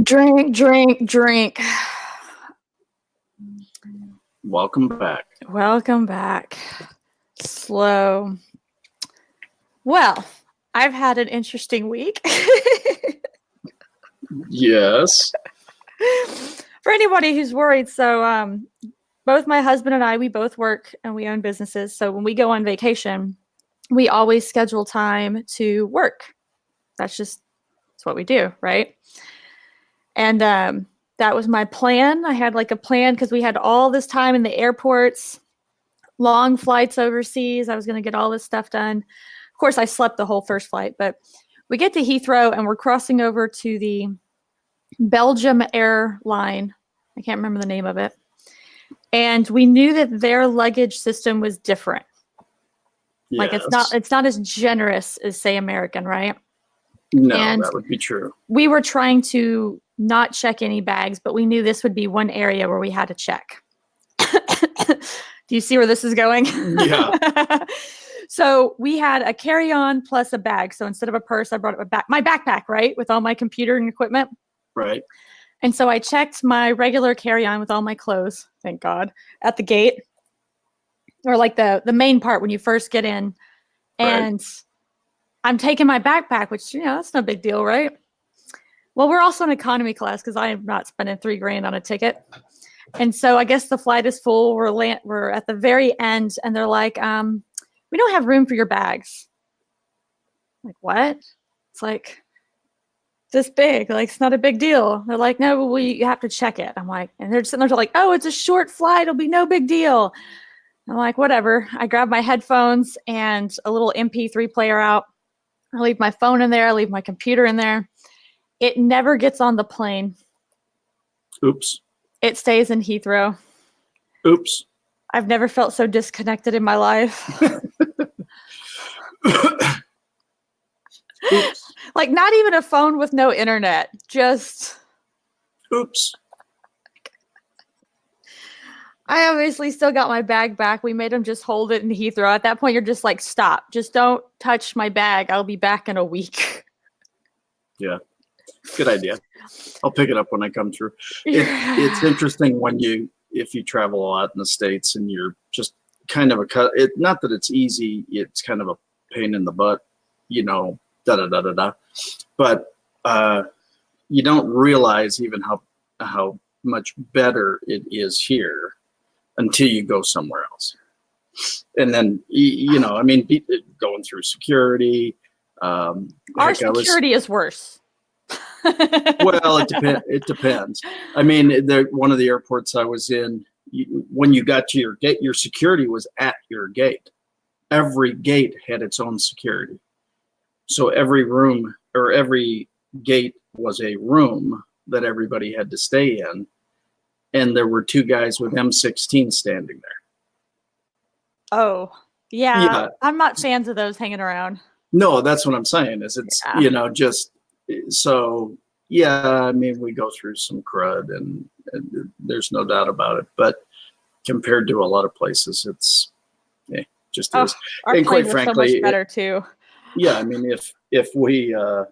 Drink, drink, drink. Welcome back. Welcome back. Slow. Well, I've had an interesting week. Yes. For anybody who's worried, so both my husband and I, we both work and we own businesses. So when we go on vacation, we always schedule time to work. That's what we do, right? And that was my plan. I had like a plan because we had all this time in the airports, long flights overseas. I was going to get all this stuff done. Of course, I slept the whole first flight, but we get to Heathrow and we're crossing over to the Belgium airline. I can't remember the name of it. And we knew that their luggage system was different. Yes. Like it's not as generous as, say, American, right? No, And that would be true. we were trying to not check any bags, but we knew this would be one area where we had to check. Do you see where this is going? Yeah. So we had a carry-on plus a bag. So instead of a purse, I brought my backpack, right, with all my computer and equipment. Right. And so I checked my regular carry-on with all my clothes, thank God, at the gate, or like the main part when you first get in. And I'm taking my backpack, which, that's no big deal, right? Well, we're also in economy class because I am not spending $3,000 on a ticket. And so I guess the flight is full. We're at the very end, and they're like, we don't have room for your bags. I'm like, what? It's like this big. Like, it's not a big deal. They're like, no, you have to check it. I'm like, and they're sitting there like, oh, it's a short flight. It'll be no big deal. I'm like, whatever. I grab my headphones and a little MP3 player out. I leave my phone in there. I leave my computer in there. It never gets on the plane. Oops. It stays in Heathrow. Oops. I've never felt so disconnected in my life. Oops. Like, not even a phone with no internet. Just. Oops. I obviously still got my bag back. We made him just hold it in Heathrow. At that point, you're just like, stop. Just don't touch my bag. I'll be back in a week. Yeah. Good idea. I'll pick it up when I come through. It's interesting if you travel a lot in the States and you're just kind of not that it's easy, it's kind of a pain in the butt, but you don't realize even how much better it is here until you go somewhere else. And then, going through security. Our security is worse. Well, it depends. I mean, one of the airports I was in, when you got to your gate, your security was at your gate. Every gate had its own security. So every room or every gate was a room that everybody had to stay in. And there were two guys with M16 standing there. Oh, yeah. I'm not fans of those hanging around. No, that's what I'm saying is it's, just so, I mean, we go through some crud and there's no doubt about it. But compared to a lot of places, it's just is. Our and quite planes frankly, are so much better too. Yeah, I mean, if we want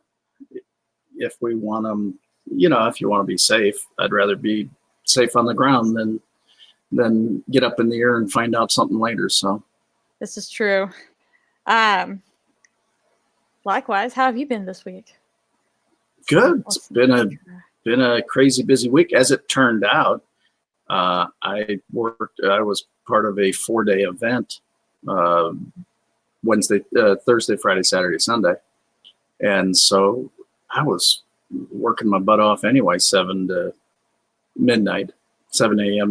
them, if you want to be safe, I'd rather be safe on the ground than get up in the air and find out something later. So this is true. Likewise, how have you been this week? Good. It's been a crazy busy week. As it turned out, I was part of a 4-day event, Wednesday, Thursday, Friday, Saturday, Sunday. And so I was working my butt off anyway, 7 a.m.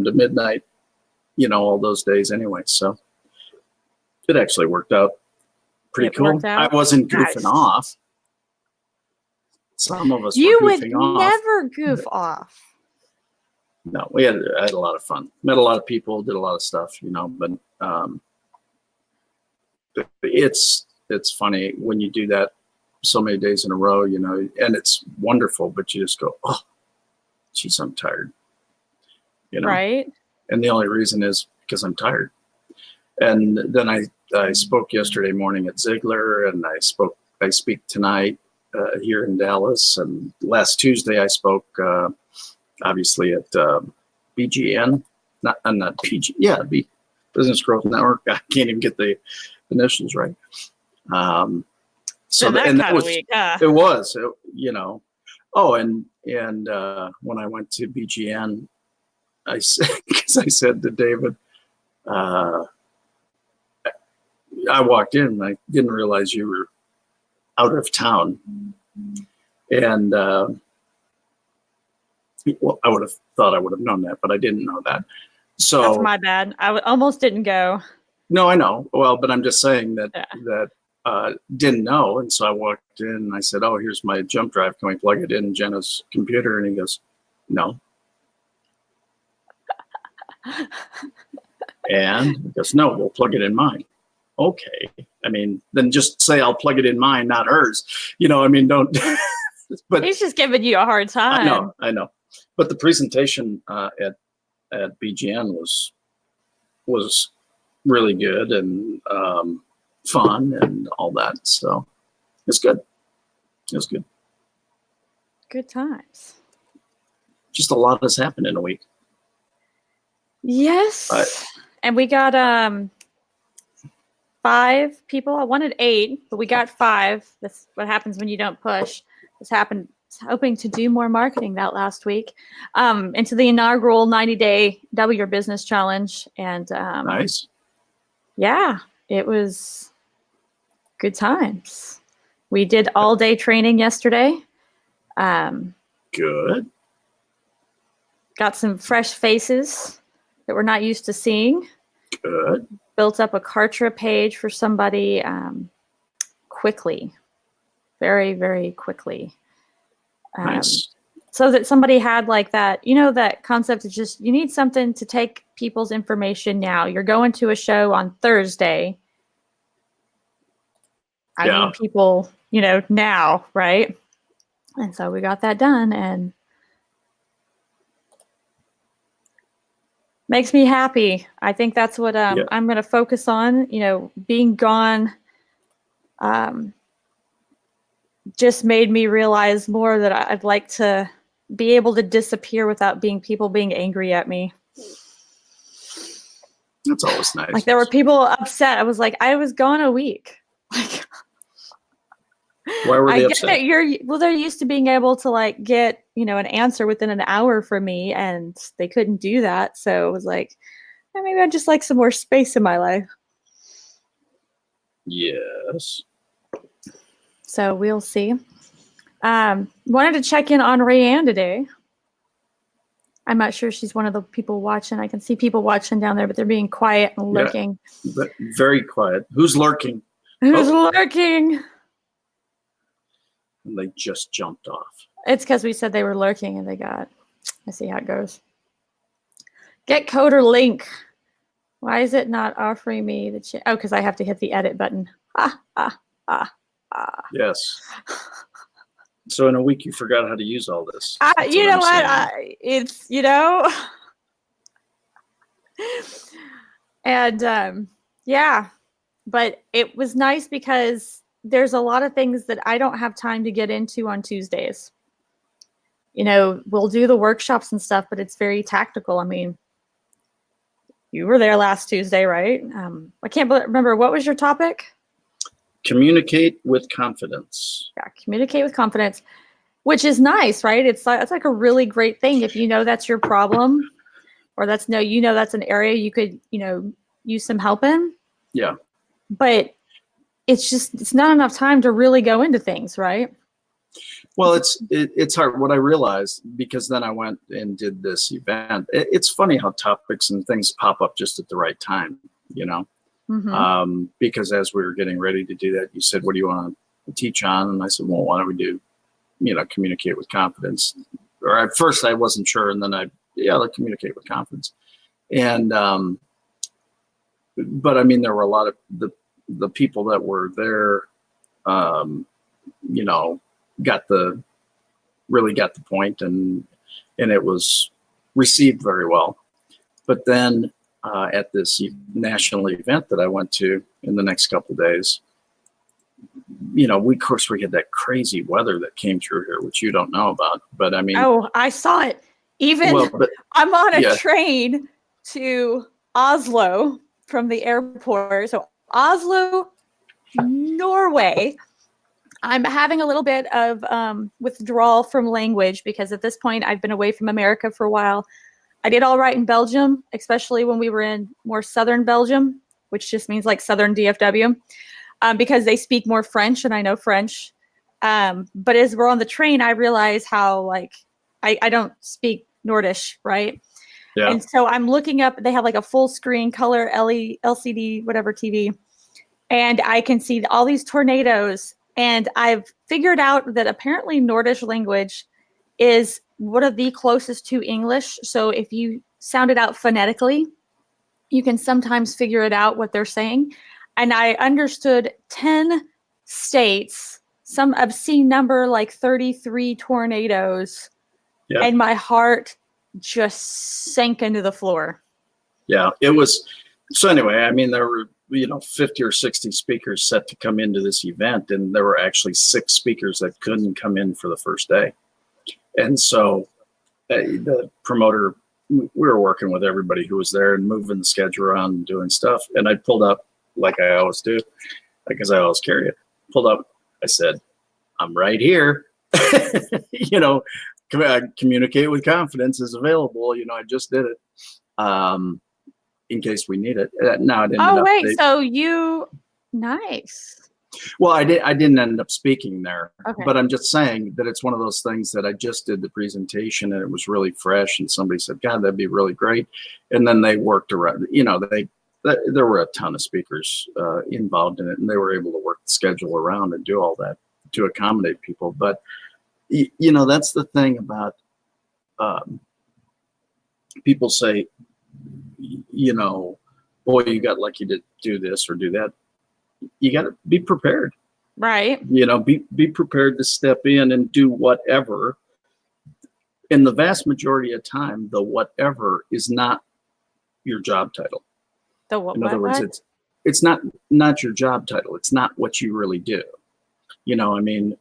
to midnight, all those days anyway. So it actually worked out pretty cool. I wasn't goofing off. Some of us you were would goofing off. Never goof off. No, I had a lot of fun. Met a lot of people, did a lot of stuff, but it's funny when you do that so many days in a row, and it's wonderful, but you just go, oh, geez, I'm tired. Right. And the only reason is because I'm tired. And then I spoke yesterday morning at Ziegler, and I speak tonight here in Dallas. And last Tuesday I spoke, obviously at BGN, not PG, yeah, Business Growth Network. I can't even get the initials right. So that was week, huh? it was, you know. Oh, and when I went to BGN, I said to David, I walked in and I didn't realize you were out of town. And well, I would have thought I would have known that, but I didn't know that. So that's my bad. I almost didn't go. No, I know. Well, but I'm just saying that Yeah. didn't know. And so I walked in and I said, "Oh, here's my jump drive. Can we plug it in Jenna's computer?" And he goes, "No." And he goes, "No, we'll plug it in mine." Okay. I mean, then just say I'll plug it in mine, not hers. You know, I mean, don't. But He's just giving you a hard time. I know. But the presentation at BGN was really good and fun and all that. So it's good. It was good. Good times. Just a lot has happened in a week. Yes. And we got 5 people. I wanted 8, but we got 5. That's what happens when you don't push. This happened. Hoping to do more marketing that last week into the inaugural 90-day Double Your Business Challenge. And Nice. yeah, it was good times. We did all-day training yesterday. Good. Got some fresh faces that we're not used to seeing. Good. Built up a Kartra page for somebody quickly, very, very quickly. Nice. So that somebody had like that, you know, that concept is just, you need something to take people's information now. You're going to a show on Thursday. I need people, you know, now, right? And so we got that done and makes me happy. I think that's what I'm going to focus on, you know, being gone. Just made me realize more that I'd like to be able to disappear without people being angry at me. That's always nice. Like there were people upset. I was like, I was gone a week. Like, why were they upset? They're used to being able to like get, you know, an answer within an hour from me, and they couldn't do that. So it was like, maybe I'd just like some more space in my life. Yes. So we'll see. Wanted to check in on Rayanne today. I'm not sure she's one of the people watching. I can see people watching down there, but they're being quiet and lurking. But very quiet. Who's lurking? Who's lurking? And they just jumped off. It's because we said they were lurking and they got. I see how it goes. Get coder link. Why is it not offering me the chat? Oh, because I have to hit the edit button. Yes. So in a week, you forgot how to use all this. You know what? It's, you know. And yeah, but it was nice because there's a lot of things that I don't have time to get into on Tuesdays. You know, we'll do the workshops and stuff, but it's very tactical. I mean, you were there last Tuesday, right? I can't remember. What was your topic? Communicate with confidence. Yeah, communicate with confidence, which is nice, right? It's like a really great thing if you know that's your problem, or that's that's an area you could, you know, use some help in. Yeah. But it's not enough time to really go into things, right? Well, it's hard. What I realized, because then I went and did this event. It's funny how topics and things pop up just at the right time, you know. Mm-hmm. Because as we were getting ready to do that, you said, "What do you want to teach on?" And I said, "Well, why don't we do, you know, communicate with confidence?" Or at first I wasn't sure, and then let's communicate with confidence. And but I mean, there were a lot of the people that were there, you know, really got the point, and it was received very well. But then at this national event that I went to in the next couple of days, of course we had that crazy weather that came through here, which you don't know about, but I mean, Oh, I saw it. Even well, but I'm on a yeah. train to Oslo from the airport. So Oslo, Norway. I'm having a little bit of withdrawal from language because at this point I've been away from America for a while. I did all right in Belgium, especially when we were in more southern Belgium, which just means like southern DFW, because they speak more French and I know French. But as we're on the train, I realize how like I don't speak Nordish, right? Yeah. And so I'm looking up, they have like a full screen color LCD, whatever TV, and I can see all these tornadoes. And I've figured out that apparently Nordish language is one of the closest to English. So if you sound it out phonetically, you can sometimes figure it out what they're saying. And I understood 10 states, some obscene number like 33 tornadoes, Yeah. and my heart just sank into the floor. Yeah, it was. So anyway, I mean, there were 50 or 60 speakers set to come into this event, and there were actually 6 speakers that couldn't come in for the first day. And so the promoter, we were working with everybody who was there and moving the schedule around and doing stuff. And I pulled up like I always do, because I always carry it. Pulled up, I said, "I'm right here." Communicate with confidence is available. I just did it. In case we need it. Now it ended up. Oh wait, so you nice. Well, I didn't end up speaking there, Okay. but I'm just saying that it's one of those things that I just did the presentation and it was really fresh, and somebody said, "God, that'd be really great," and then they worked around. There were a ton of speakers involved in it, and they were able to work the schedule around and do all that to accommodate people. But that's the thing about people say, boy, you got lucky to do this or do that. You got to be prepared, right? Be prepared to step in and do whatever. In the vast majority of time, the whatever is not your job title. The what? In other words, it's not your job title. It's not what you really do. I mean,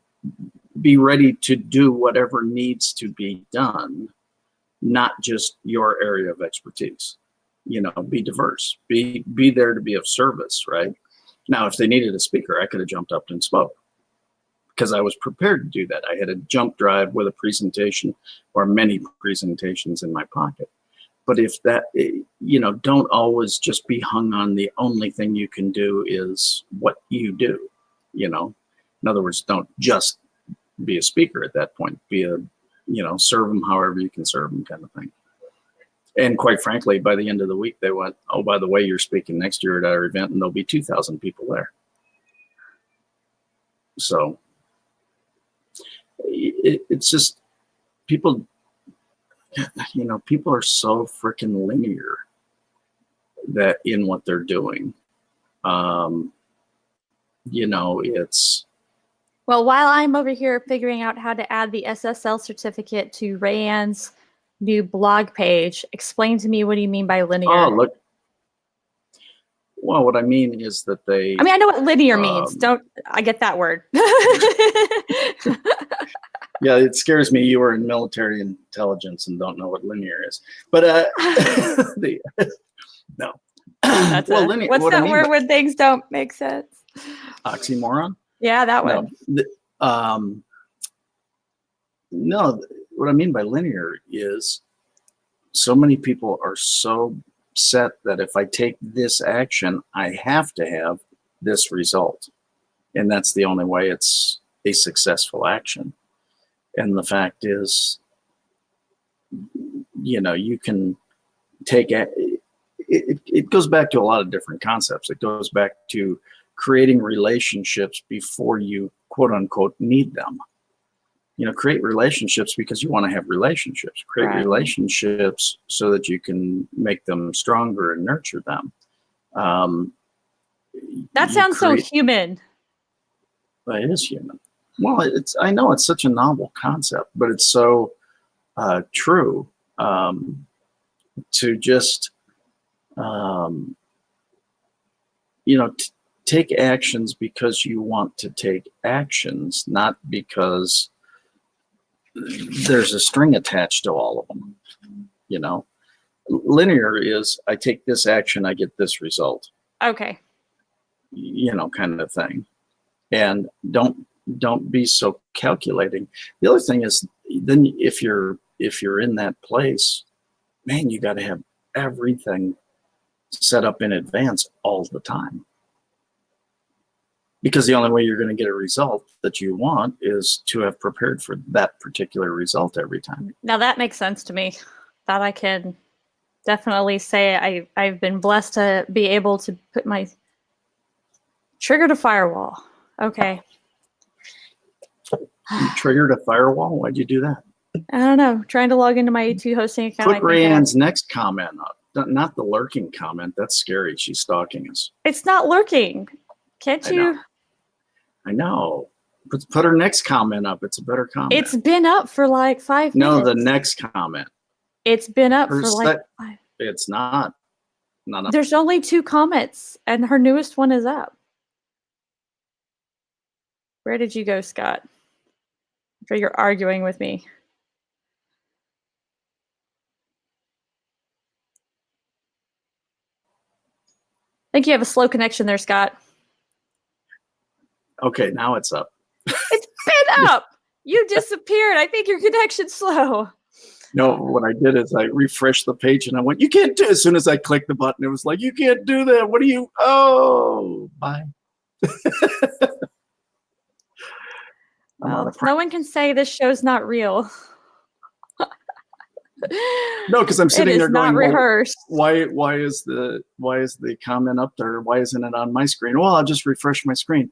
be ready to do whatever needs to be done, not just your area of expertise. Be diverse, be there to be of service, right? Now, if they needed a speaker, I could have jumped up and spoke because I was prepared to do that. I had a jump drive with a presentation or many presentations in my pocket. But if that, don't always just be hung on the only thing you can do is what you do, In other words, don't just be a speaker at that point. Be serve them however you can serve them, kind of thing. And quite frankly, by the end of the week, they went, "Oh, by the way, you're speaking next year at our event, and there'll be 2,000 people there." So it's just people, people are so freaking linear that in what they're doing. It's. Well, while I'm over here figuring out how to add the SSL certificate to Rayanne's new blog page, explain to me what do you mean by linear? Oh, look. Well, what I mean is that they. I mean, I know what linear means. I get that word. Yeah, it scares me. You were in military intelligence and don't know what linear is. But no. Linear. What's that word when things don't make sense? Oxymoron? Yeah, that one. No, what I mean by linear is so many people are so set that if I take this action, I have to have this result. And that's the only way it's a successful action. And the fact is, you can take it goes back to a lot of different concepts. It goes back to creating relationships before you quote unquote need them. Create relationships because you want to have relationships. Create relationships so that you can make them stronger and nurture them. That sounds so human. It is human. Well, I know it's such a novel concept, but it's so true. To just, take actions because you want to take actions, not because there's a string attached to all of them. You know, linear is I take this action, I get this result, Okay. you know, kind of thing. And don't be so calculating. The other thing is then if you're in that place, man, you got to have everything set up in advance all the time. Because the only way you're going to get a result that you want is to have prepared for that particular result every time. Now that makes sense to me. That I can definitely say I've been blessed to be able to put my trigger to firewall. Okay. You triggered a firewall? Why'd you do that? I don't know. Trying to log into my A2 hosting account. Put Rayanne's next comment up. Not the lurking comment. That's scary. She's stalking us. It's not lurking. Can't you? I know. Put her next comment up. It's a better comment. It's been up for like 5 minutes. No, the next comment. It's been up Her for like set- 5. It's not. None of There's only 2 comments, and her newest one is up. Where did you go, Scott? After you're arguing with me. I think you have a slow connection there, Scott. Okay, now it's up. It's been up. You disappeared. I think your connection's slow. No, what I did is I refreshed the page and I went, you can't do it. As soon as I clicked the button, it was like, you can't do that. What are you? Oh, bye. Well, no one can say this show's not real. No, because I'm sitting there not going, rehearsed. why is the comment up there? Why isn't it on my screen? Well, I'll just refresh my screen.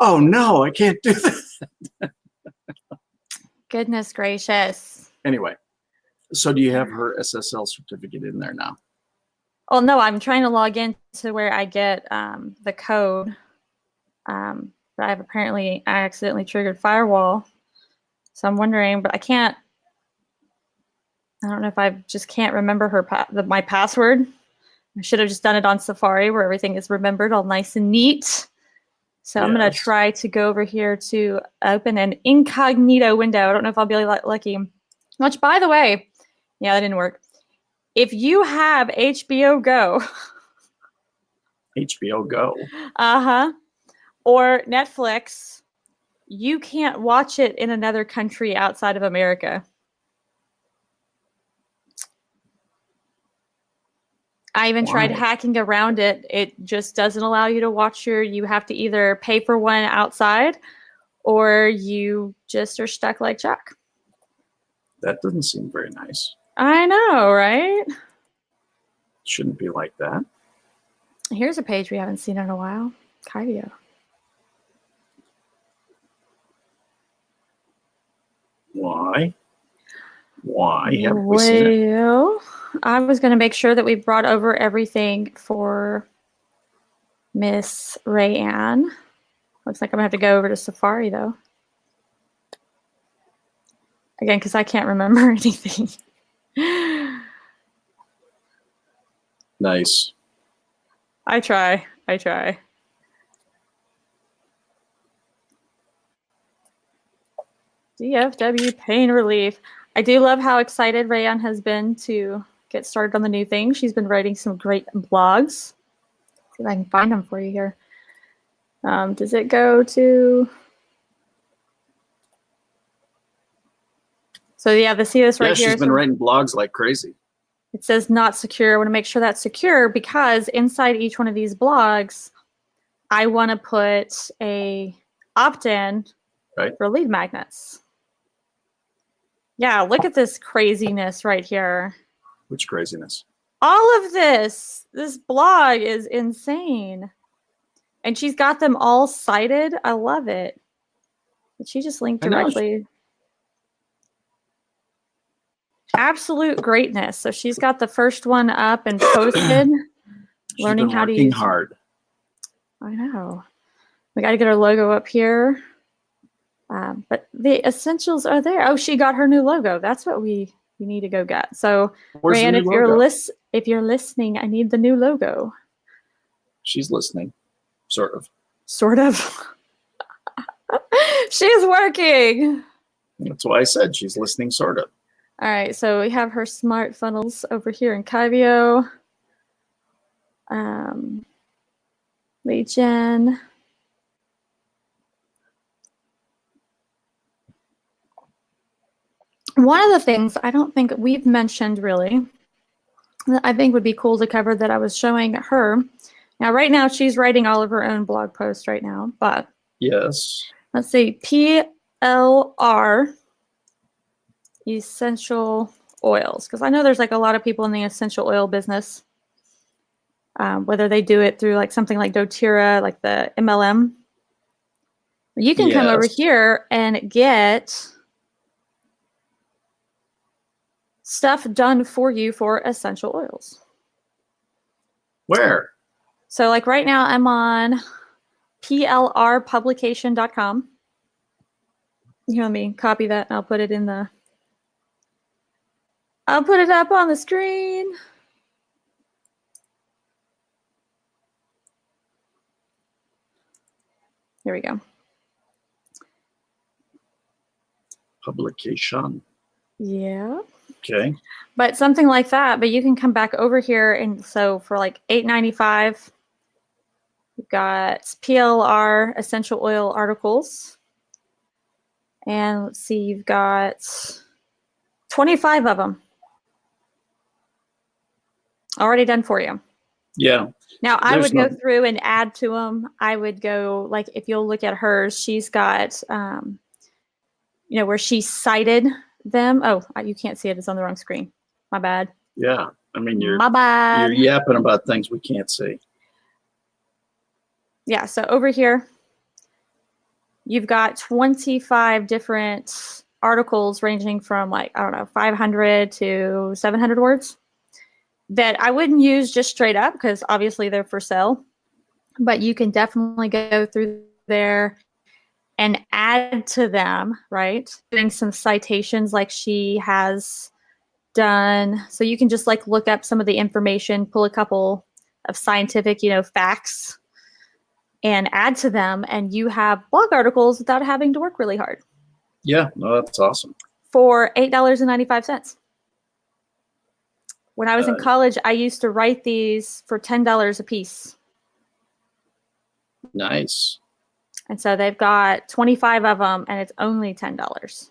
Oh no, I can't do that. Goodness gracious. Anyway, so do you have her SSL certificate in there now? Oh no, I'm trying to log in to where I get the code. But I accidentally triggered firewall. So I'm wondering, but I can't. I don't know if I just can't remember my password. I should have just done it on Safari where everything is remembered all nice and neat. So I'm going to try to go over here to open an incognito window. I don't know if I'll be lucky. Which, by the way, yeah, that didn't work. If you have HBO Go. HBO Go. Or Netflix, you can't watch it in another country outside of America. I even tried hacking around it. It just doesn't allow you to watch you have to either pay for one outside or you just are stuck like Chuck. That doesn't seem very nice. I know, right? Shouldn't be like that. Here's a page we haven't seen in a while. Kydio. Why? Why haven't we seen it? Well, I was going to make sure that we brought over everything for Miss Rayanne. Looks like I'm going to have to go over to Safari, though. Again, because I can't remember anything. Nice. I try. DFW pain relief. I do love how excited Rayanne has been to get started on the new thing. She's been writing some great blogs. See if I can find them for you here. Does it go to? So yeah, see this right here. Yeah, she's been writing blogs like crazy. It says not secure. I want to make sure that's secure because inside each one of these blogs, I want to put a opt-in for lead magnets. Yeah, look at this craziness right here. Which craziness? All of this blog is insane. And she's got them all cited. I love it. Did she just link directly? Absolute greatness. So she's got the first one up and posted. Learning how to use hard. I know. We got to get her logo up here. But the essentials are there. Oh, she got her new logo. That's what we need to go get. So, Rayanne, if you're listening, I need the new logo. She's listening. Sort of. Sort of. She's working. That's why I said she's listening, sort of. All right, so we have her smart funnels over here in Kyvio. Lead gen. One of the things I don't think we've mentioned really that I think would be cool to cover that I was showing her. Now, right now, she's writing all of her own blog posts right now, but Yes. let's see, PLR essential oils, because I know there's like a lot of people in the essential oil business, whether they do it through like something like doTERRA, like the MLM. You can come over Yes. here and get stuff done for you for essential oils. Where? So like right now I'm on plrpublication.com. Here, let me copy that and I'll put it in the, I'll put it up on the screen. Here we go. Publication. Yeah. Okay. But something like that, but you can come back over here and so for like $8.95, you've got PLR essential oil articles. And let's see, you've got 25 of them already done for you. Yeah. Now, I There's would go no- through and add to them. I would go, like, if you'll look at hers, she's got, you know, where she cited them. Oh, you can't see it. It's on the wrong screen. My bad. Yeah. I mean, you're My bad. yapping about things we can't see. Yeah, so over here, you've got 25 different articles ranging from like, I don't know, 500 to 700 words that I wouldn't use just straight up because obviously they're for sale, but you can definitely go through there and add to them, right? Doing some citations like she has done. So you can just like look up some of the information, pull a couple of scientific, you know, facts and add to them, and you have blog articles without having to work really hard Yeah. No, that's awesome. for $8.95. When I was in college, I used to write these for $10 a piece. Nice. And so they've got 25 of them, and it's only $10.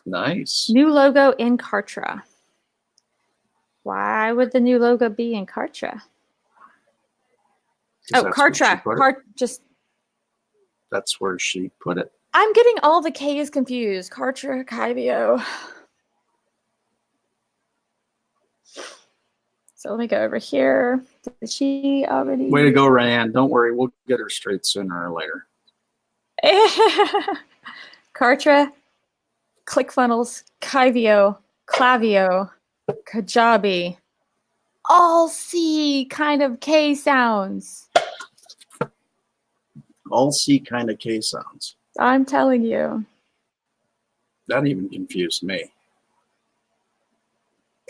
Nice. New logo in Kartra. Why would the new logo be in Kartra? 'Cause Oh, that's where she Kartra. put it. Just That's where she put it. I'm getting all the K's confused. Kartra, Kyvio. So let me go over here. Did she already? Way to go, Ryan. Don't worry. We'll get her straight sooner or later. Kartra, ClickFunnels, Kyvio, Klaviyo, Kajabi. All C kind of K sounds. All C kind of K sounds. I'm telling you. That even confused me.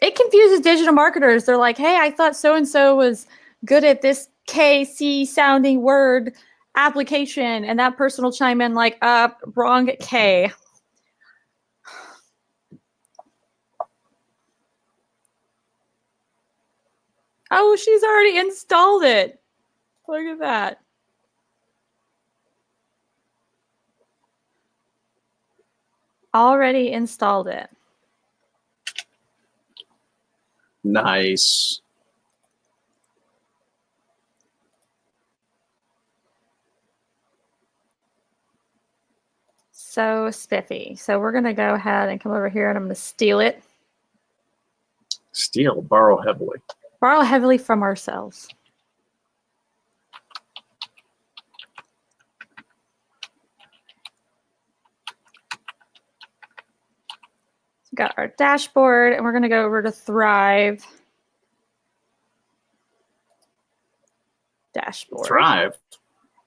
It confuses digital marketers. They're like, hey, I thought so-and-so was good at this KC sounding word application. And that person will chime in like, wrong K. Oh, she's already installed it. Look at that. Already installed it. Nice. So spiffy. So we're going to go ahead and come over here and I'm going to steal it. Steal, borrow heavily. Borrow heavily from ourselves. So we've got our dashboard and we're going to go over to Thrive. Dashboard. Thrive.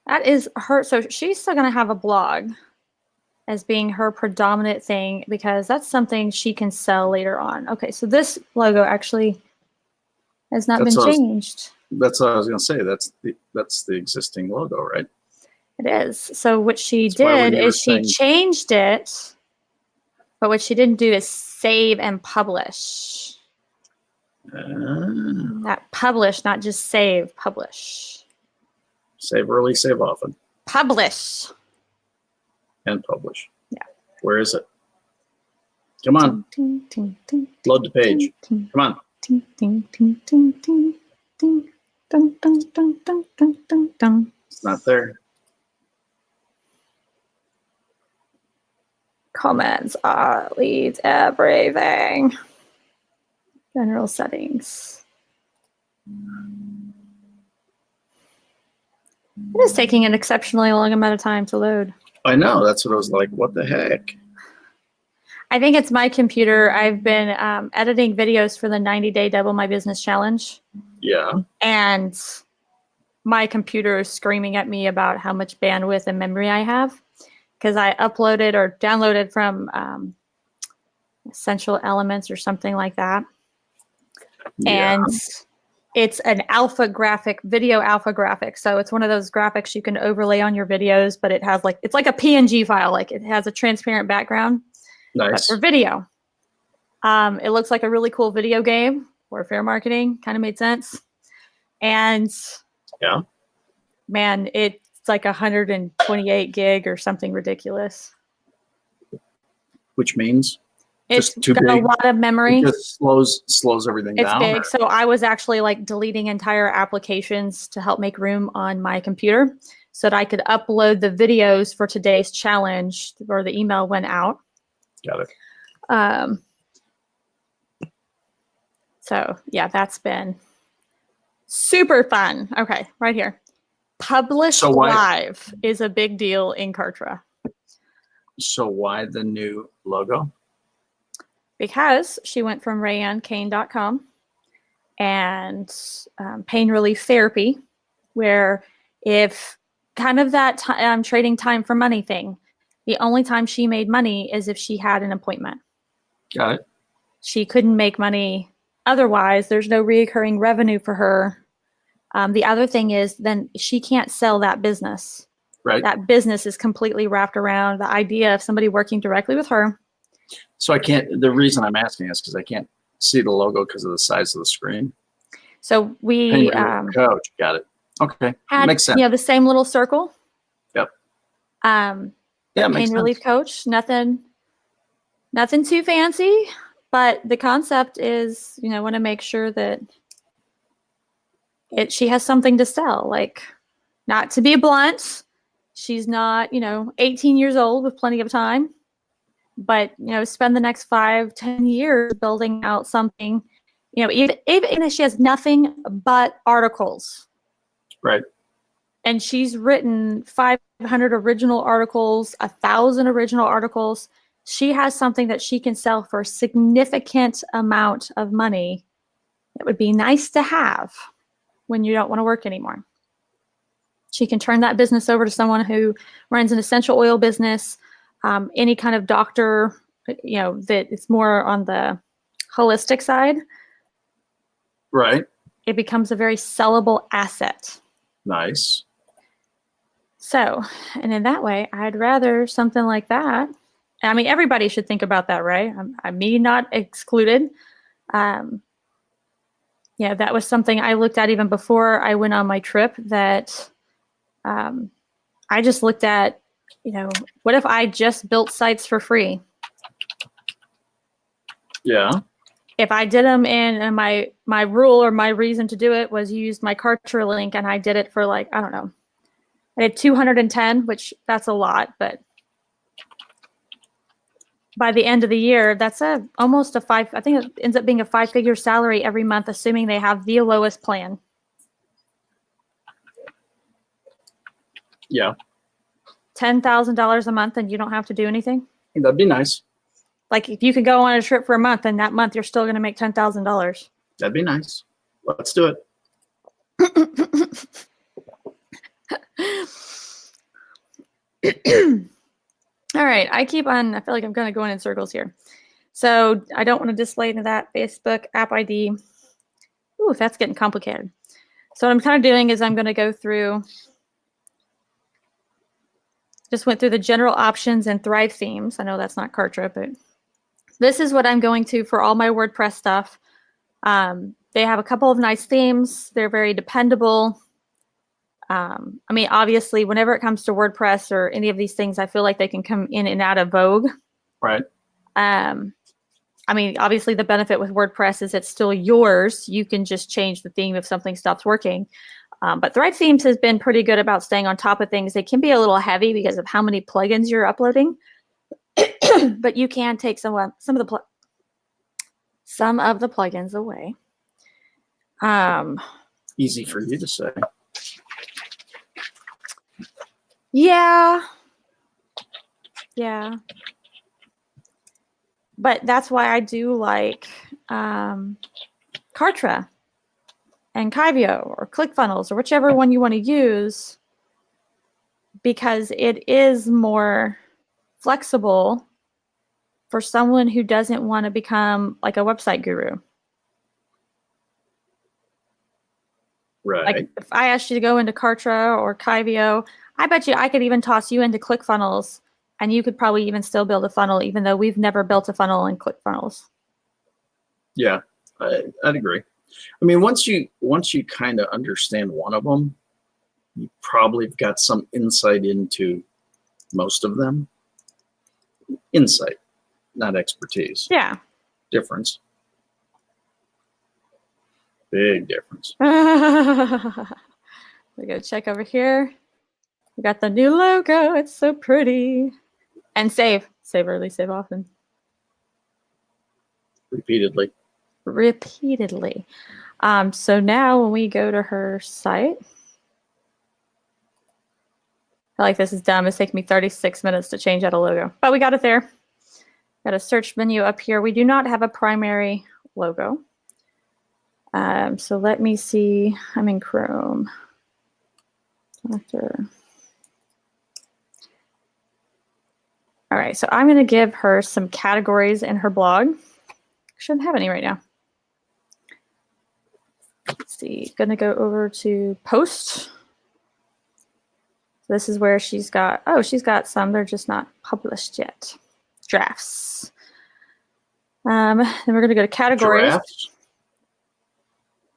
That is her. So she's still going to have a blog as being her predominant thing because that's something she can sell later on. Okay, so this logo actually has not been changed. That's what I was going to say. That's the existing logo, right? It is. So what she That's why when did you were is she saying- changed it, but what she didn't do is save and publish. Not publish, not just save, publish. Save early, save often, Publish. and publish. Yeah. Where is it? Come on, Ting, ting, ting, load the page. ting, Come on. ting, ting, ting, ting, ting, ting, dun, dun, dun, dun, dun, dun, dun. It's not there. Comments leads everything. General settings. It is taking an exceptionally long amount of time to load. I know. That's what I was like. What the heck? I think it's my computer. I've been editing videos for the 90-day Double My Business Challenge, Yeah. and my computer is screaming at me about how much bandwidth and memory I have because I uploaded or downloaded from Essential Elements or something like that. Yeah. And it's an alpha graphic, video alpha graphic. So it's one of those graphics you can overlay on your videos, but it has like, it's like a PNG file. Like it has a transparent background, but Nice. for video. It looks like a really cool video game. Warfare marketing kind of made sense. And Yeah. man, it's like 128 gig or something ridiculous. Which means It's Just too got a big? lot of memory. it just slows everything It's down. big. or- So I was actually like deleting entire applications to help make room on my computer so that I could upload the videos for today's challenge or the email went out. Got it. So yeah, that's been super fun. Okay, right here. Publish So why- live is a big deal in Kartra So why the new logo? because she went from RayanneCane.com and pain relief therapy, where if kind of that trading time for money thing, the only time she made money is if she had an appointment. Got it. She couldn't make money otherwise. There's no reoccurring revenue for her. The other thing is then she can't sell that business. Right. That business is completely wrapped around the idea of somebody working directly with her. So I can't. The reason I'm asking is because I can't see the logo because of the size of the screen. So we Pain relief coach. Got it. Okay. had Makes sense. the same little circle. Yep. Yeah, Yeah. Makes pain relief sense. coach. Nothing too fancy, but the concept is, want to make sure that she has something to sell. Like, not to be blunt, she's not 18 years old with plenty of time, but spend the next 5-10 years building out something. Even if she has nothing but articles. Right. And she's written 500 original articles, 1,000 original articles. She has something that she can sell for a significant amount of money. It would be nice to have when you don't want to work anymore. She can turn that business over to someone who runs an essential oil business, any kind of doctor, that it's more on the holistic side. Right. It becomes a very sellable asset. Nice. So, and in that way, I'd rather something like that. I mean, everybody should think about that, right? Me not excluded. That was something I looked at even before I went on my trip, that I just looked at, what if I just built sites for free? Yeah. If I did them and my rule or my reason to do it was use my Kartra link, and I did it for like, I don't know, I did 210, which that's a lot, but by the end of the year, that's almost I think it ends up being a 5-figure salary every month, assuming they have the lowest plan. Yeah. $10,000 a month and you don't have to do anything. That'd be nice. Like if you could go on a trip for a month and that month you're still going to make $10,000. That'd be nice. Let's do it. All right. I feel like I'm kind of going in circles here. So I don't want to display into that Facebook app ID. Ooh, that's getting complicated. So what I'm kind of doing is I'm going to go through, just went through the general options and Thrive themes. I know that's not Kartra, but this is what I'm going to for all my WordPress stuff. They have a couple of nice themes. They're very dependable. I mean, obviously, whenever it comes to WordPress or any of these things, I feel like they can come in and out of vogue. Right. I mean, obviously, the benefit with WordPress is it's still yours. You can just change the theme if something stops working. But Thrive Themes has been pretty good about staying on top of things. They can be a little heavy because of how many plugins you're uploading, but you can take some of the plugins away. Easy for you to say. Yeah. But that's why I do like Kartra and Kyvio or ClickFunnels or whichever one you want to use, because it is more flexible for someone who doesn't want to become like a website guru. Right. Like if I asked you to go into Kartra or Kyvio, I bet you I could even toss you into ClickFunnels and you could probably even still build a funnel, even though we've never built a funnel in ClickFunnels. Yeah, I'd agree. I mean, once you kind of understand one of them, you probably have got some insight into most of them. Insight, not expertise. Yeah. Difference. Big difference. We go check over here. We got the new logo. It's so pretty. And save. Save early, save often. Repeatedly. So now when we go to her site, I feel like this is dumb. It's taking me 36 minutes to change out a logo, but we got it there. Got a search menu up here. We do not have a primary logo. So let me see. I'm in Chrome. All right, so I'm going to give her some categories in her blog. Shouldn't have any right now. Let's see. Going to go over to post. So this is where she's got some. They're just not published yet. Drafts. Then we're going to go to categories. Giraffes?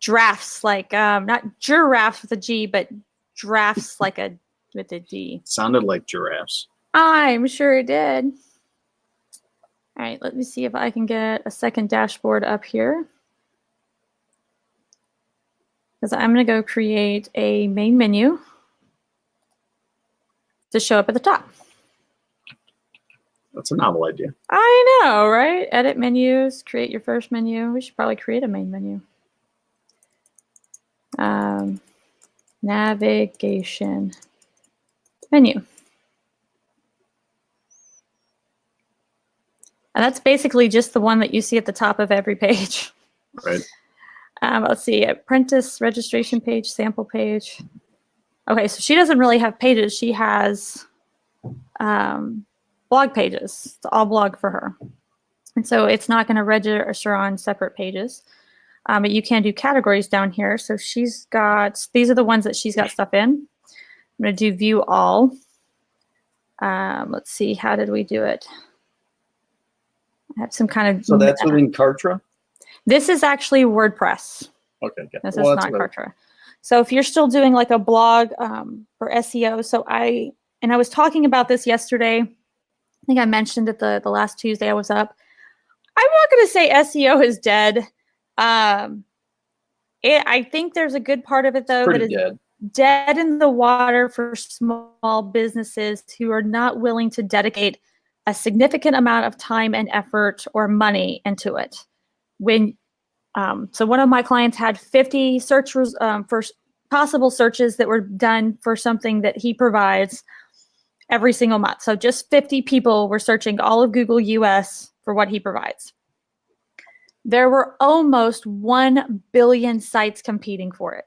Drafts, like not giraffes with a G, but drafts like a with a D. Sounded like giraffes. I'm sure it did. All right, let me see if I can get a second dashboard up here. Because I'm going to go create a main menu to show up at the top. That's a novel idea. I know, right? Edit menus, create your first menu. We should probably create a main menu. Navigation menu. And that's basically just the one that you see at the top of every page. Right. Let's see, apprentice registration page, sample page. Okay, so she doesn't really have pages. She has blog pages. It's all blog for her. And so it's not going to register on separate pages. But you can do categories down here. So she's got, these are the ones that she's got stuff in. I'm going to do view all. Let's see, how did we do it? I have some kind of. So that's within Kartra? This is actually WordPress. Okay, good. This is not Kartra. So if you're still doing like a blog for SEO, so I was talking about this yesterday. I think I mentioned it the last Tuesday I was up. I'm not going to say SEO is dead. I think there's a good part of it though that is dead in the water for small businesses who are not willing to dedicate a significant amount of time and effort or money into it. So one of my clients had 50 searches for possible searches that were done for something that he provides every single month. So just 50 people were searching all of Google US for what he provides. There were almost 1 billion sites competing for it.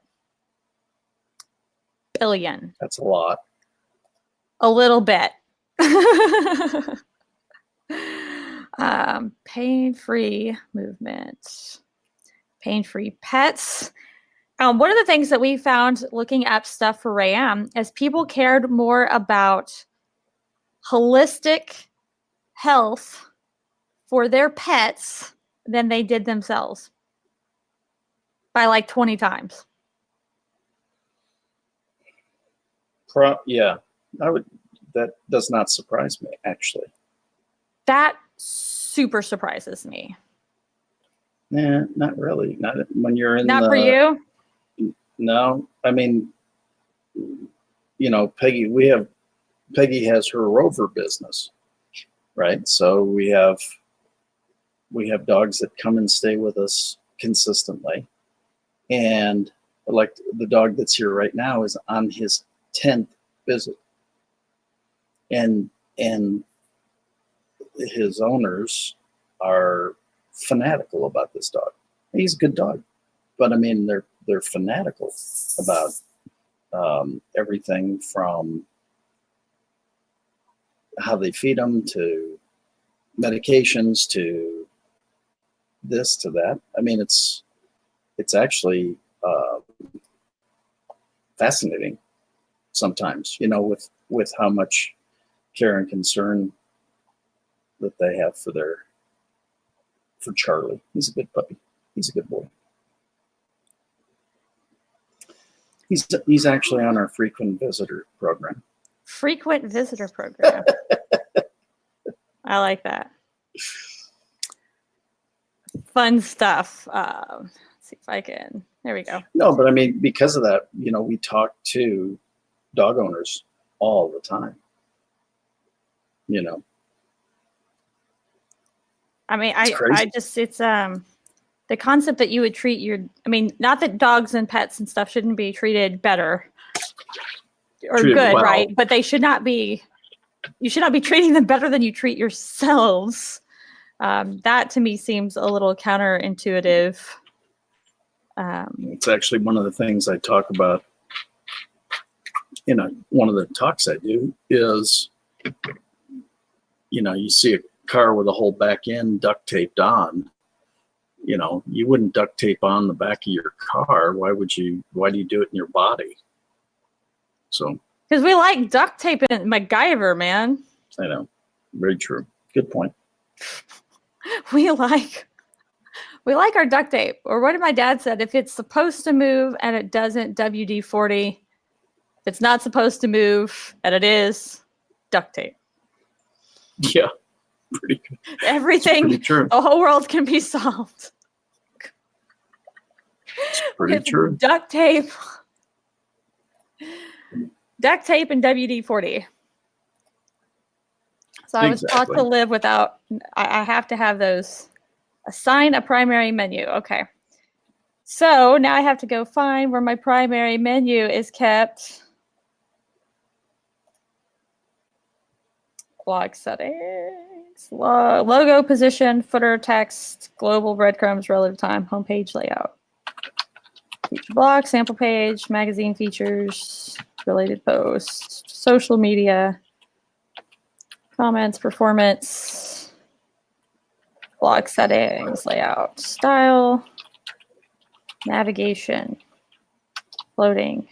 Billion. That's a lot. A little bit. Pain-free movement. Pain-free pets. One of the things that we found looking at stuff for Ram is people cared more about holistic health for their pets than they did themselves by like 20 times. Yeah, I would. That does not surprise me, actually. That super surprises me. Nah, not really. Not when you're in Not the. for you? No, I mean, Peggy. Peggy has her Rover business, right? So we have dogs that come and stay with us consistently, and like the dog that's here right now is on his 10th visit, and his owners are fanatical about this dog. He's a good dog, but I mean they're fanatical about everything from how they feed them to medications to this to that. I mean it's actually fascinating sometimes, with how much care and concern that they have for Charlie. He's a good puppy. He's a good boy. He's actually on our frequent visitor program. Frequent visitor program. I like that. Fun stuff. Let's see if I can. There we go. No, but I mean, because of that, we talk to dog owners all the time. I mean, it's the concept that you would treat not that dogs and pets and stuff shouldn't be treated better or treated good, well. Right? But you should not be treating them better than you treat yourselves. That to me seems a little counterintuitive. It's actually one of the things I talk about. One of the talks I do is, you see a car with a whole back end duct taped on. You wouldn't duct tape on the back of your car. Why do you do it in your body? So because we like duct tape and MacGyver, man. I know. Very true. Good point. We like our duct tape, or what my dad said, if it's supposed to move and it doesn't, WD-40. If it's not supposed to move and it is, duct tape. Yeah, pretty good. Everything, pretty true. The whole world can be solved. It's pretty true. Duct tape and WD-40. So I was taught to live without, I have to have those. Assign a primary menu. Okay. So now I have to go find where my primary menu is kept. Blog settings, logo, position, footer, text, global, breadcrumbs, relative time, homepage layout. Feature blog, sample page, magazine features, related posts, social media, comments, performance, blog settings, layout, style, navigation, loading,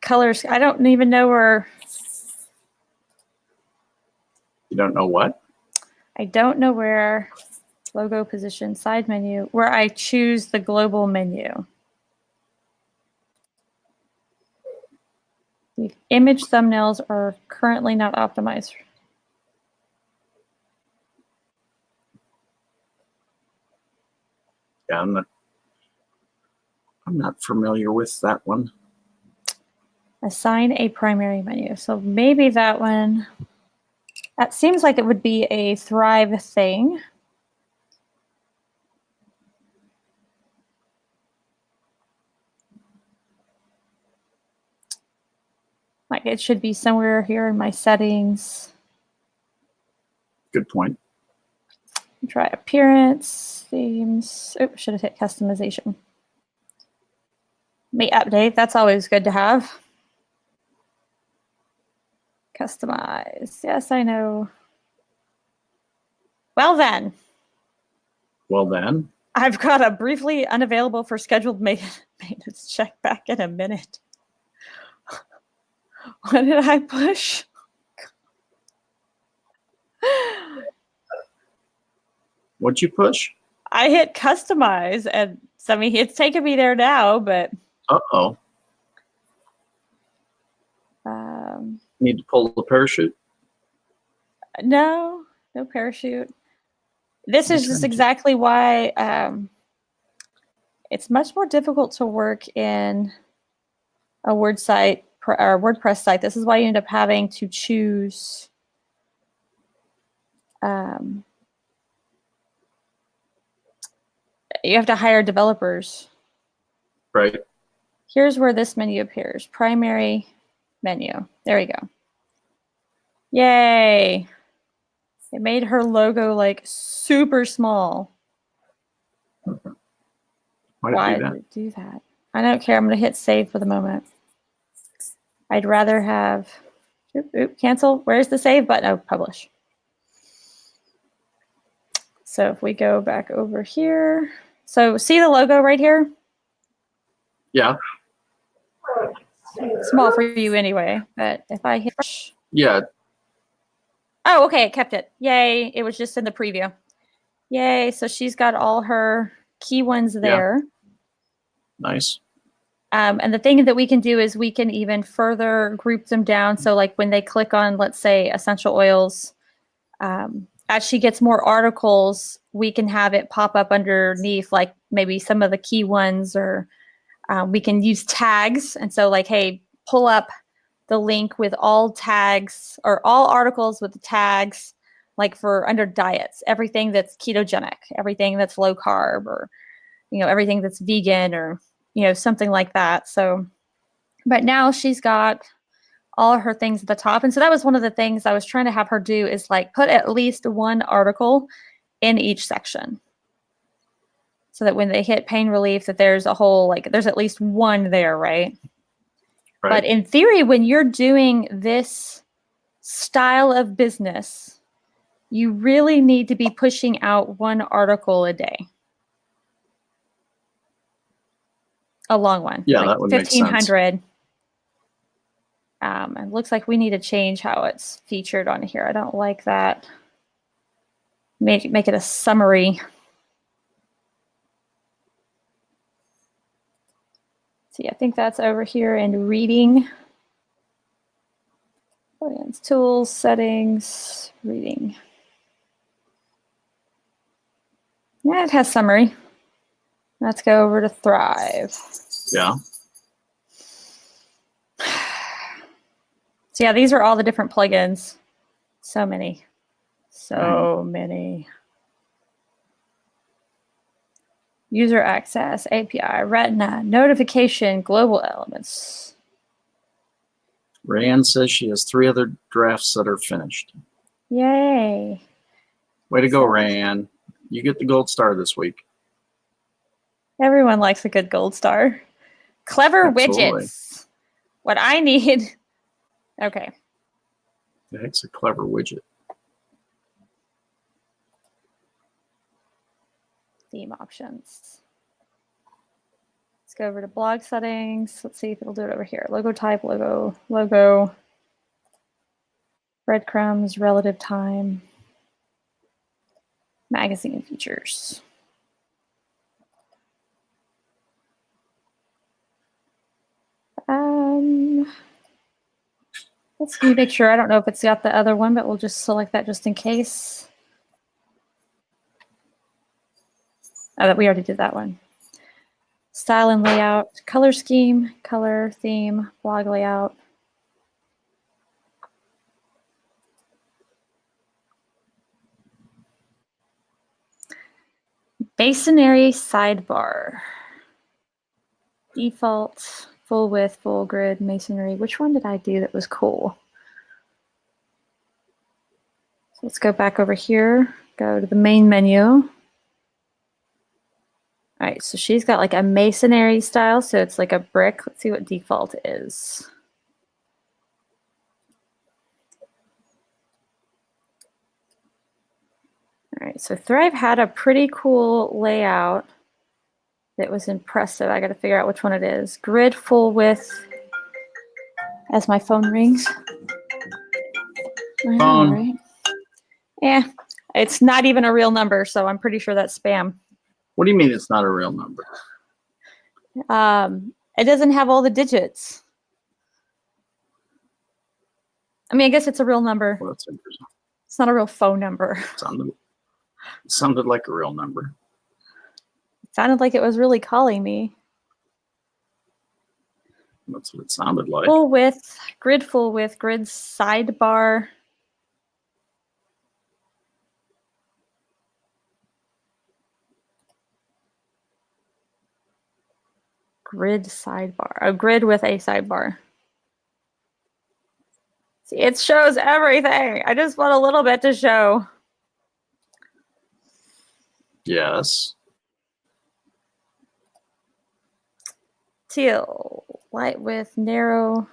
colors. I don't even know where. You don't know what? I don't know where. Logo, position, side menu, where I choose the global menu. The image thumbnails are currently not optimized. Yeah, I'm not familiar with that one. Assign a primary menu. So maybe that one. That seems like it would be a Thrive thing. Like it should be somewhere here in my settings. Good point. Try appearance, themes. Oh, should have hit customization. May update. That's always good to have. Customize. Yes, I know. Well then. Well then. I've got a briefly unavailable for scheduled maintenance check back in a minute. What did I push? What'd you push? I hit customize, and so, I mean, it's taking me there now, but Uh-oh. Need to pull the parachute? no parachute. This is just Okay. exactly why it's much more difficult to work in a Word site or WordPress site. This is why you end up having to choose you have to hire developers. Right. Here's where this menu appears. Primary menu. There we go. Yay. It made her logo like super small. Why Did it do that? I don't care. I'm going to hit save for the moment. I'd rather have cancel. Where's the save button? Oh, publish. So if we go back over here, so see the logo right here? Yeah. Small for you anyway, but if I hit, Yeah. oh, okay, it kept it. Yay, it was just in the preview. Yay, so she's got all her key ones there. Nice. And the thing that we can do is we can even further group them down. So like when they click on, let's say, essential oils, as she gets more articles, we can have it pop up underneath, like maybe some of the key ones, or we can use tags. And so like, hey, pull up the link with all tags or all articles with the tags, like for under diets, everything that's ketogenic, everything that's low carb, or, everything that's vegan, or, something like that. So, but now she's got all her things at the top. And so that was one of the things I was trying to have her do, is like put at least one article in each section, so that when they hit pain relief, that there's a whole, like there's at least one there, right? But in theory, when you're doing this style of business, you really need to be pushing out one article a day. A long one. Yeah, like that would make sense. 1,500. It looks like we need to change how it's featured on here. I don't like that. Make it a summary. See, I think that's over here in reading. Plugins, tools, settings, reading. Yeah, it has summary. Let's go over to Thrive. Yeah. So yeah, these are all the different plugins. So many. So many. User access, API, Retina, notification, global elements. Rayanne says she has 3 other drafts that are finished. Yay. Way to go, Rayanne. You get the gold star this week. Everyone likes a good gold star. Clever Absolutely. widgets. What I need. Okay. The heck's a clever widget? Theme options. Let's go over to blog settings. Let's see if it'll do it over here. Logo type, logo. Breadcrumbs, relative time. Magazine features. Let's make sure. I don't know if it's got the other one, but we'll just select that just in case. Oh, we already did that one. Style and layout, color scheme, color, theme, blog layout. Masonry sidebar. Default, full width, full grid, masonry. Which one did I do that was cool? So let's go back over here, go to the main menu. All right, so she's got like a masonry style, so it's like a brick. Let's see what default is. All right, So Thrive had a pretty cool layout that was impressive. I got to figure out which one it is. Grid full width. As my phone rings. I know, Phone. right? Yeah, it's not even a real number, so I'm pretty sure that's spam. What do you mean it's not a real number? It doesn't have all the digits. I mean, I guess it's a real number. Well, that's interesting. It's not a real phone number. Sounded like a real number. It sounded like it was really calling me. That's what it sounded like. Full width, grid full width, grid sidebar. Grid sidebar. A grid with a sidebar. See, it shows everything. I just want a little bit to show. Yes. Teal, light width, narrow.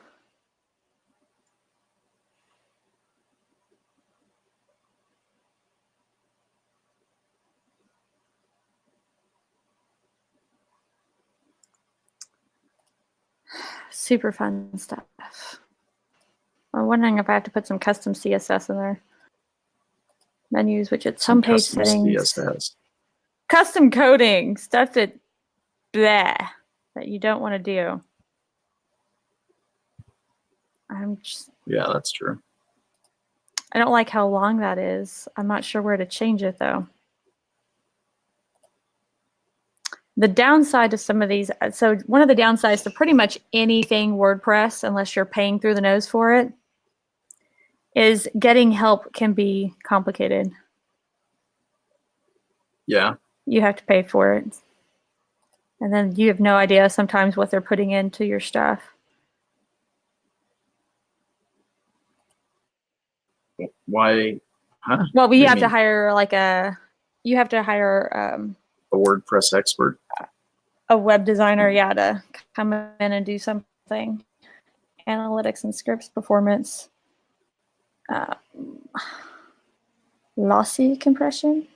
Super fun stuff. I'm wondering if I have to put some custom CSS in there. Menus, widgets, homepage settings. CSS. Custom coding, stuff that you don't want to do. Yeah, that's true. I don't like how long that is. I'm not sure where to change it though. The downside to some of these, so one of the downsides to pretty much anything WordPress, unless you're paying through the nose for it, is getting help can be complicated. Yeah. You have to pay for it. And then you have no idea sometimes what they're putting into your stuff. Why? Huh? Well, you have to mean? hire you have to hire A WordPress expert. a web designer, yeah, to come in and do something. Analytics and scripts, performance. Lossy compression.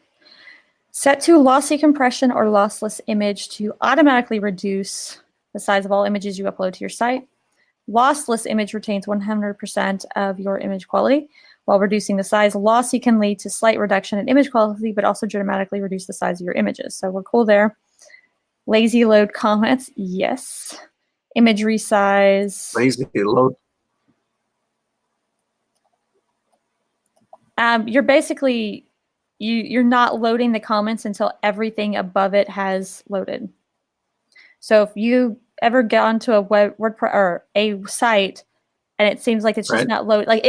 Set to lossy compression or lossless image to automatically reduce the size of all images you upload to your site. Lossless image retains 100% of your image quality. While reducing the size, lossy can lead to slight reduction in image quality, but also dramatically reduce the size of your images. So we're cool there. Lazy load comments, yes. Image resize. Lazy load. You're basically, you're not loading the comments until everything above it has loaded. So if you ever get onto a WordPress or a site and it seems like it's just not loaded, like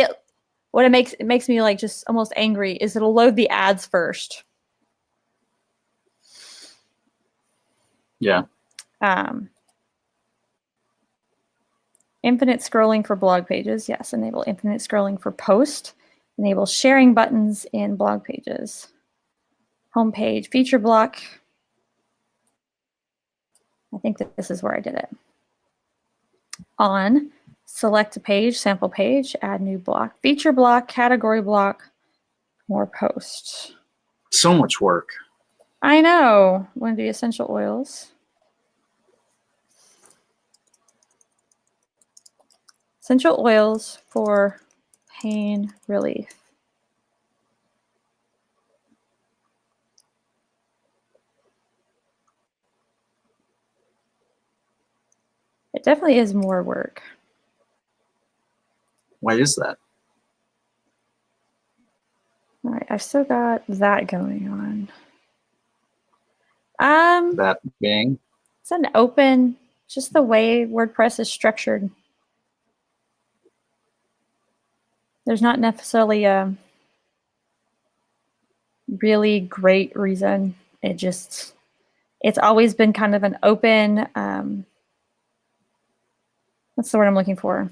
what it makes me like just almost angry is it'll load the ads first. Yeah. Infinite scrolling for blog pages. Yes, enable infinite scrolling for post. Enable sharing buttons in blog pages. Homepage feature block. I think that this is where I did it. On, select a page, sample page, add new block. Feature block, category block, more post. So much work. I know. Want to do essential oils. Essential oils for pain relief. It definitely is more work. Why is that? All right, I've still got that going on. That being? It's an open, just the way WordPress is structured. There's not necessarily a really great reason. It's always been kind of an open, what's the word I'm looking for?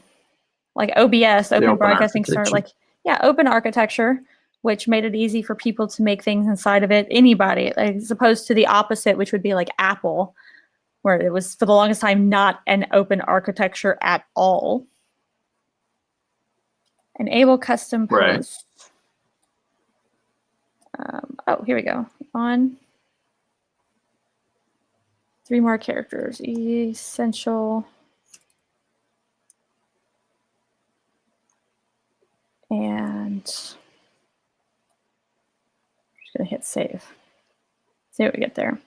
Like OBS, open broadcasting start, like, yeah, open architecture, which made it easy for people to make things inside of it, anybody, as opposed to the opposite, which would be like Apple, where it was for the longest time not an open architecture at all. Enable custom posts. Oh, here we go. On 3 more characters. Essential. And just gonna hit save. See what we get there.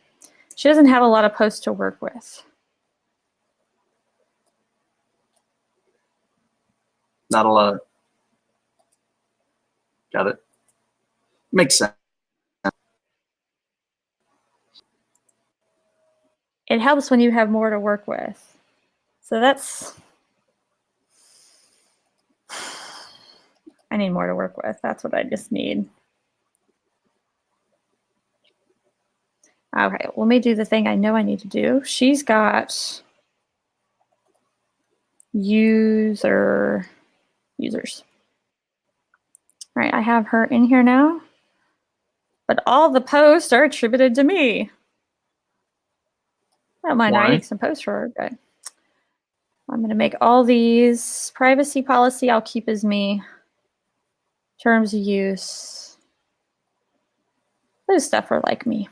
She doesn't have a lot of posts to work with. Not a lot. Got it. Makes sense. It helps when you have more to work with. So that's, I need more to work with. That's what I just need. Okay, let me do the thing I know I need to do. She's got users. All right, I have her in here now, but all the posts are attributed to me. I don't mind writing some posts for her, but I'm going to make all these privacy policy. I'll keep as me. Terms of use. Those stuff are like me.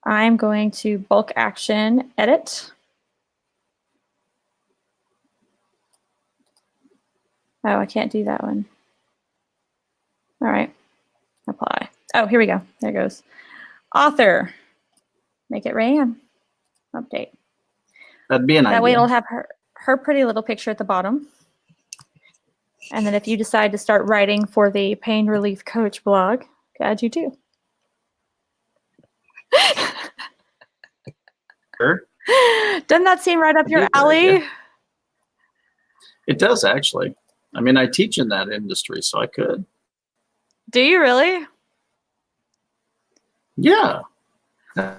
I'm going to bulk action edit. Oh, I can't do that one. All right, apply. Oh, here we go. There it goes. Author, make it Rayanne. Update. That'd be an idea. That way it'll have her pretty little picture at the bottom. And then if you decide to start writing for the Pain Relief Coach blog, add you too. Sure. Doesn't that seem right up your alley? Yeah. It does, actually. I mean, I teach in that industry, so I could. Do you really? Yeah. I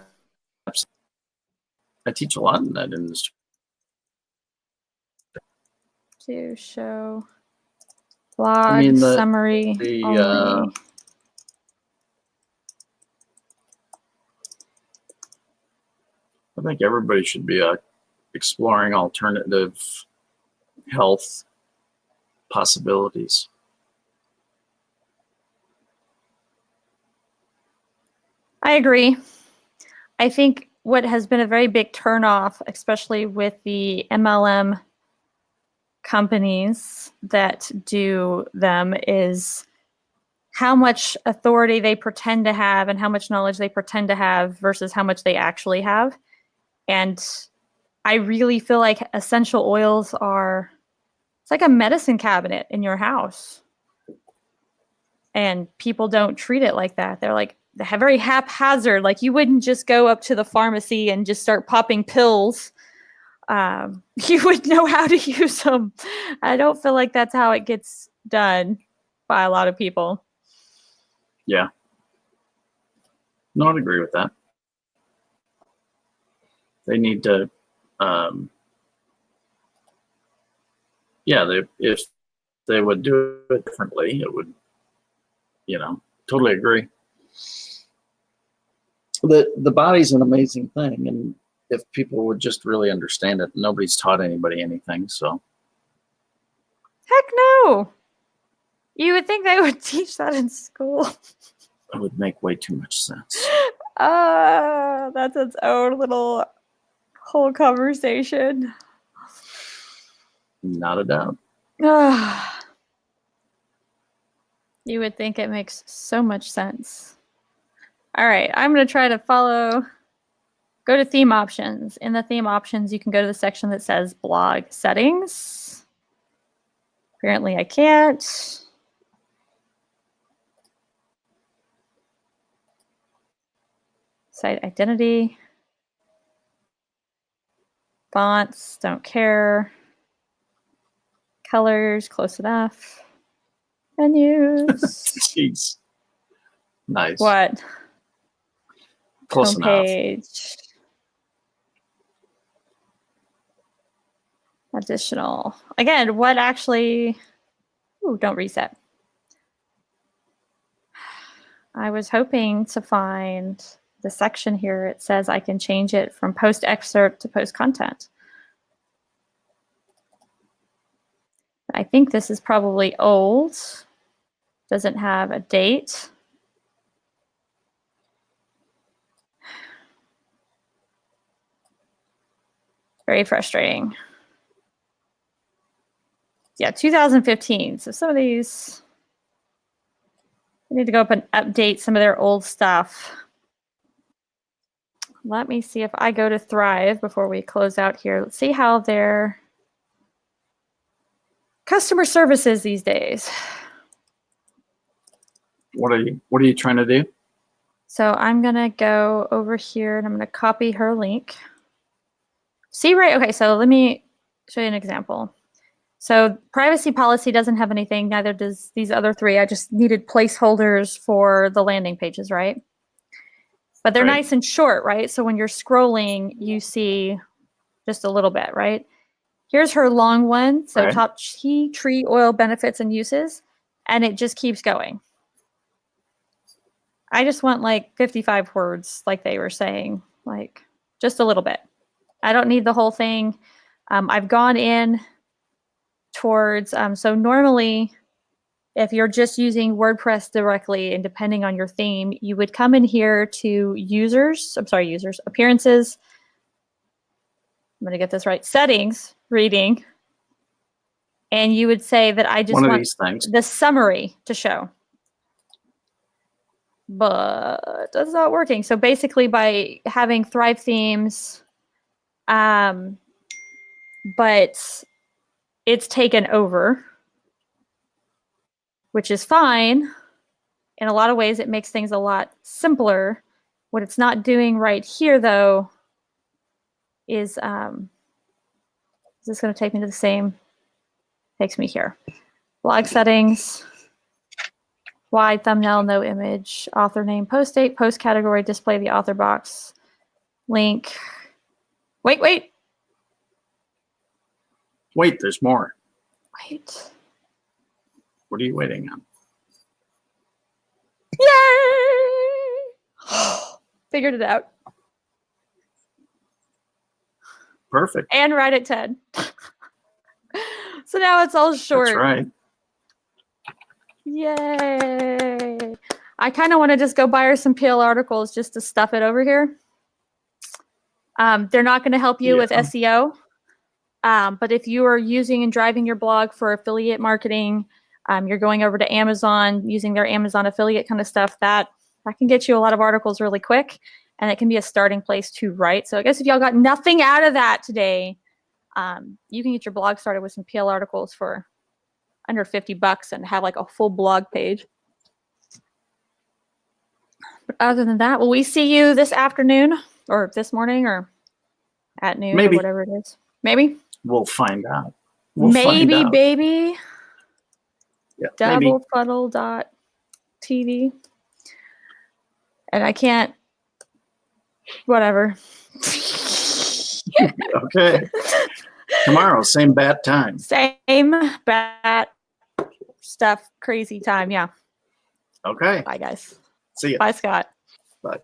teach a lot in that industry. To show blog summary only. I think everybody should be exploring alternative health possibilities. I agree. I think what has been a very big turnoff, especially with the MLM companies that do them, is how much authority they pretend to have and how much knowledge they pretend to have versus how much they actually have. And I really feel like essential oils are, it's like a medicine cabinet in your house. And people don't treat it like that. They're like very haphazard. Like you wouldn't just go up to the pharmacy and just start popping pills. You would know how to use them. I don't feel like that's how it gets done by a lot of people. Yeah. No, I'd agree with that. They need to, if they would do it differently, it would, totally agree. The body's an amazing thing, and if people would just really understand it, nobody's taught anybody anything, so. Heck no. You would think they would teach that in school. It would make way too much sense. That's its own little whole conversation. Not a doubt. You would think it makes so much sense. All right, I'm going to try to go to theme options. In the theme options, you can go to the section that says blog settings. Apparently I can't. Site identity. Fonts, don't care. Colors, close enough. Menus. Jeez. Nice. What? Close Homepage. enough. Additional. Again, what actually... Ooh, don't reset. I was hoping to find the section here. It says I can change it from post excerpt to post content. I think this is probably old. Doesn't have a date. Very frustrating. Yeah, 2015. So some of these, I need to go up and update some of their old stuff. Let me see if I go to Thrive before we close out here. Let's see how their customer service is these days. What are you trying to do? So I'm gonna go over here and I'm gonna copy her link. See, right? Okay, so let me show you an example. So privacy policy doesn't have anything, neither does these other three. I just needed placeholders for the landing pages, right? But they're Right. nice and short, right? So when you're scrolling, you see just a little bit, right? Here's her long one. So Right. top tea tree oil benefits and uses, and it just keeps going. I just want like 55 words, like they were saying, like just a little bit. I don't need the whole thing. I've gone in towards, so normally if you're just using WordPress directly and depending on your theme, you would come in here to users, appearances. I'm going to get this right. Settings, reading. And you would say that I just One of want these things. the summary to show. But that's not working. So basically by having Thrive themes, but it's taken over, which is fine. In a lot of ways, it makes things a lot simpler. What it's not doing right here, though, is this going to take me to the same? Takes me here. Blog settings. Wide thumbnail, no image. Author name, post date, post category, display the author box. Link. Wait. Wait, there's more. Wait. What are you waiting on? Yay! Figured it out. Perfect. And right at 10. So now it's all short. That's right. Yay. I kind of want to just go buy her some PL articles just to stuff it over here. They're not going to help you with SEO. But if you are using and driving your blog for affiliate marketing, you're going over to Amazon, using their Amazon affiliate kind of stuff, that can get you a lot of articles really quick. And it can be a starting place to write. So I guess if y'all got nothing out of that today, you can get your blog started with some PL articles for under $50 and have like a full blog page. But other than that, will we see you this afternoon or this morning or at noon Maybe. or whatever it is? Maybe. We'll find out. Maybe, baby. Yeah, maybe. Doublefuddle.tv. And I can't. Whatever. Okay. Tomorrow, same bat time. Same bat stuff, crazy time. Yeah. Okay. Bye, guys. See ya. Bye, Scott. Bye.